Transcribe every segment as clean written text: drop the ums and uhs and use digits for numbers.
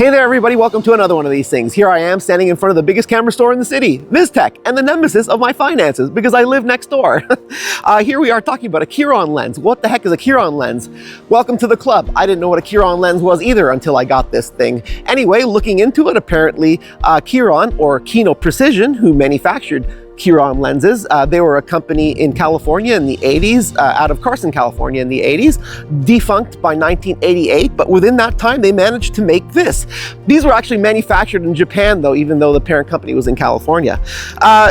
Hey there everybody, welcome to another one of these things. Here I am standing in front of the biggest camera store in the city, VizTech, and the nemesis of my finances because I live next door. Here we are talking about a Kiron lens. What the heck is a Kiron lens? Welcome to the club. I didn't know what a Kiron lens was either until I got this thing. Anyway, looking into it, apparently Kiron, or Kino Precision, who manufactured Kiron lenses. They were a company in California in the 80s, out of Carson, California in the 80s, defunct by 1988, but within that time they managed to make this. These were actually manufactured in Japan though, even though the parent company was in California.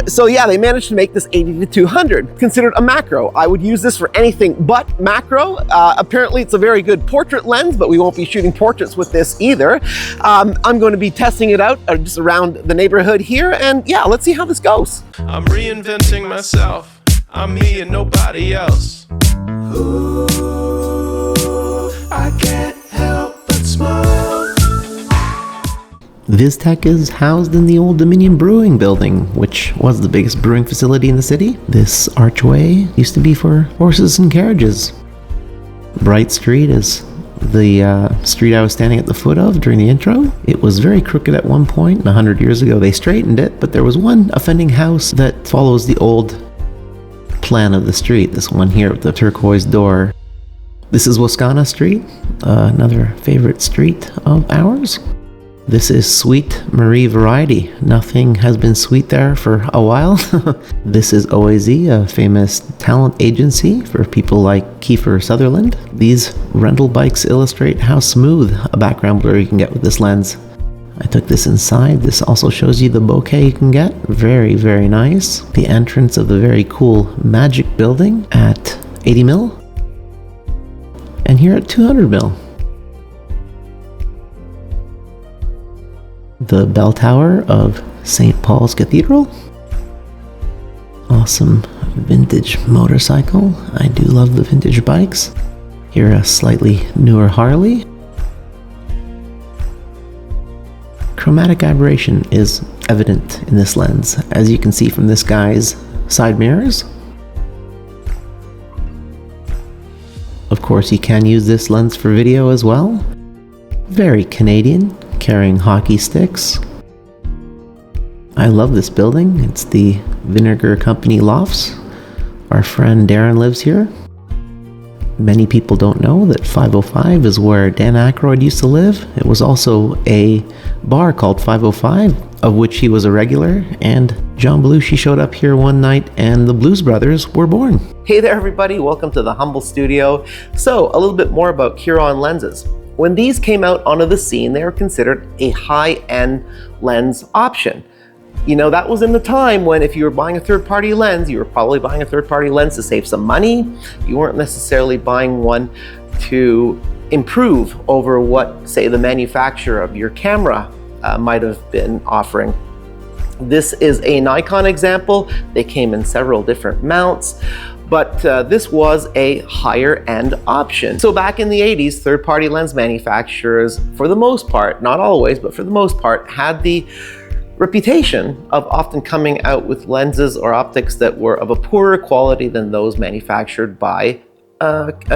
So yeah, they managed to make this 80-200, considered a macro. I would use this for anything but macro. Apparently it's a very good portrait lens, but we won't be shooting portraits with this either. I'm going to be testing it out just around the neighborhood here, and yeah, let's see how this goes. I'm reinventing myself. I'm me and nobody else. Ooh, I can't help but smile. VizTech is housed in the old Dominion Brewing building, which was the biggest brewing facility in the city. This archway used to be for horses and carriages. Bright Street is the street I was standing at the foot of during the intro. It was very crooked at one point. 100 years ago they straightened it, but there was one offending house that follows the old plan of the street. This one here with the turquoise door. This is Wascana Street, another favorite street of ours. This is Sweet Marie Variety. Nothing has been sweet there for a while. This is OAZ, a famous talent agency for people like Kiefer Sutherland. These rental bikes illustrate how smooth a background blur you can get with this lens. I took this inside. This also shows you the bokeh you can get. Very, very nice. The entrance of the very cool Magic building at 80mm. And here at 200mm. The bell tower of St. Paul's Cathedral. Awesome vintage motorcycle. I do love the vintage bikes. Here a slightly newer Harley. Chromatic aberration is evident in this lens, as you can see from this guy's side mirrors. Of course, you can use this lens for video as well. Very Canadian, carrying hockey sticks. I love this building. It's the Vinegar Company Lofts. Our friend Darren lives here. Many people don't know that 505 is where Dan Aykroyd used to live. It was also a bar called 505, of which he was a regular, and John Belushi showed up here one night and the Blues Brothers were born. Hey there everybody, welcome to the humble studio. So a little bit more about Kiron lenses. When these came out onto the scene, they were considered a high-end lens option. You know, that was in the time when if you were buying a third-party lens, you were probably buying a third-party lens to save some money. You weren't necessarily buying one to improve over what, say, the manufacturer of your camera might have been offering. This is a Nikon example. They came in several different mounts. But this was a higher end option. So back in the 80s, third-party lens manufacturers, for the most part, not always, but for the most part, had the reputation of often coming out with lenses or optics that were of a poorer quality than those manufactured by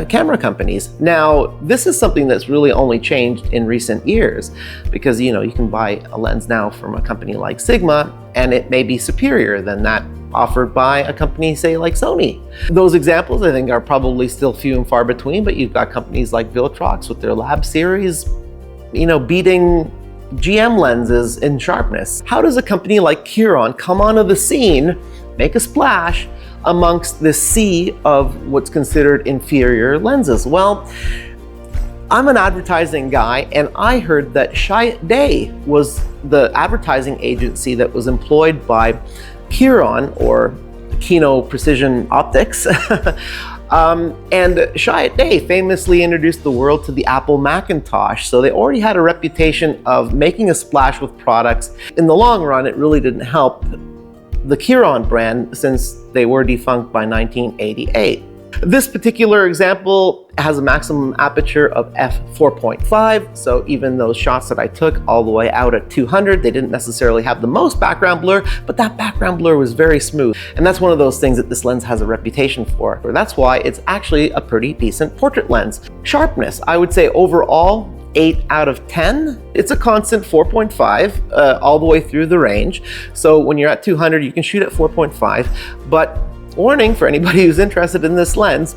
camera companies. Now, this is something that's really only changed in recent years because, you know, you can buy a lens now from a company like Sigma and it may be superior than that offered by a company, say, like Sony. Those examples, I think, are probably still few and far between, but you've got companies like Viltrox with their Lab series, you know, beating GM lenses in sharpness. How does a company like Kiron come onto the scene, make a splash amongst the sea of what's considered inferior lenses? Well, I'm an advertising guy, and I heard that Day was the advertising agency that was employed by Kiron, or Kino Precision Optics. And Day famously introduced the world to the Apple Macintosh, so they already had a reputation of making a splash with products. In the long run, it really didn't help the Kiron brand since they were defunct by 1988. This particular example has a maximum aperture of f4.5, so even those shots that I took all the way out at 200, they didn't necessarily have the most background blur, but that background blur was very smooth. And that's one of those things that this lens has a reputation for. That's why it's actually a pretty decent portrait lens. Sharpness, I would say overall, 8 out of 10. It's a constant 4.5 all the way through the range. So when you're at 200, you can shoot at 4.5. But warning for anybody who's interested in this lens,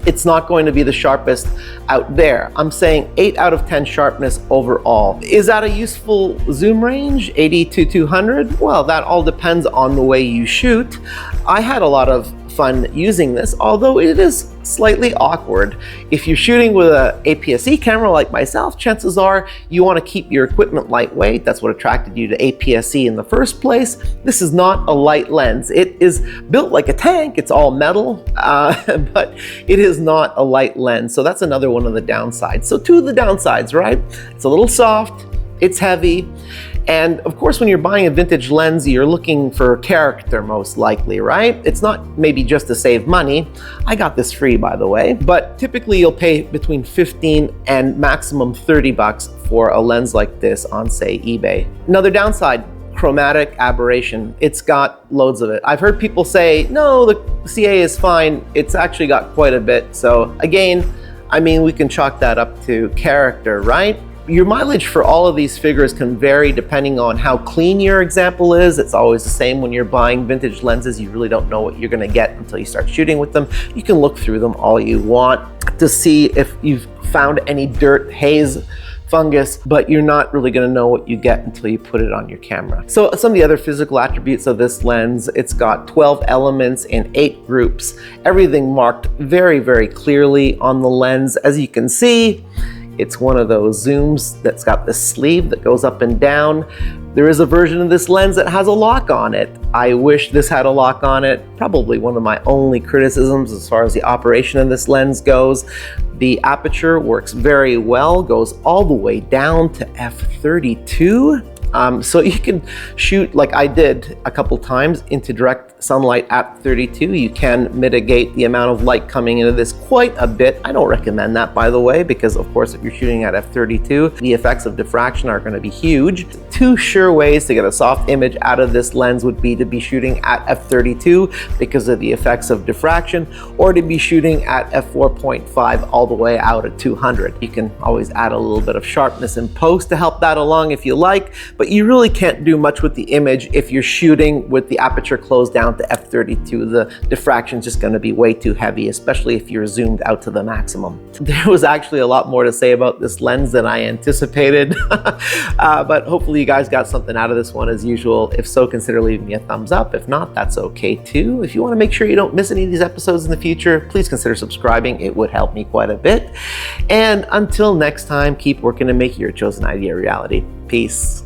it's not going to be the sharpest out there. I'm saying 8 out of 10 sharpness overall. Is that a useful zoom range, 80 to 200? Well, that all depends on the way you shoot. I had a lot of fun using this, although it is slightly awkward. If you're shooting with an APS-C camera like myself, chances are you want to keep your equipment lightweight. That's what attracted you to APS-C in the first place. This is not a light lens. It is built like a tank. It's all metal, but it is not a light lens. So that's another one of the downsides. So two of the downsides, right? It's a little soft, it's heavy, and of course, when you're buying a vintage lens, you're looking for character most likely, right? It's not maybe just to save money. I got this free, by the way, but typically you'll pay between 15 and maximum 30 bucks for a lens like this on, say, eBay. Another downside, chromatic aberration. It's got loads of it. I've heard people say, no, the CA is fine. It's actually got quite a bit. So again, I mean, we can chalk that up to character, right? Your mileage for all of these figures can vary depending on how clean your example is. It's always the same when you're buying vintage lenses. You really don't know what you're gonna get until you start shooting with them. You can look through them all you want to see if you've found any dirt, haze, fungus, but you're not really gonna know what you get until you put it on your camera. So some of the other physical attributes of this lens, it's got 12 elements in 8 groups. Everything marked very, very clearly on the lens. As you can see, it's one of those zooms that's got the sleeve that goes up and down. There is a version of this lens that has a lock on it. I wish this had a lock on it. Probably one of my only criticisms as far as the operation of this lens goes. The aperture works very well, goes all the way down to f32. So you can shoot like I did a couple times into direct sunlight at 32. You can mitigate the amount of light coming into this quite a bit. I don't recommend that, by the way, because of course if you're shooting at f32, the effects of diffraction are going to be huge. Two sure ways to get a soft image out of this lens would be to be shooting at f32 because of the effects of diffraction, or to be shooting at f4.5 all the way out at 200. You can always add a little bit of sharpness in post to help that along if you like, but you really can't do much with the image if you're shooting with the aperture closed down to f32. The diffraction is just going to be way too heavy, especially if you're zoomed out to the maximum. There was actually a lot more to say about this lens than I anticipated, but hopefully you guys got something out of this one as usual. If so, consider leaving me a thumbs up. If not, that's okay too. If you want to make sure you don't miss any of these episodes in the future, please consider subscribing. It would help me quite a bit. And until next time, keep working to make your chosen idea a reality. Peace.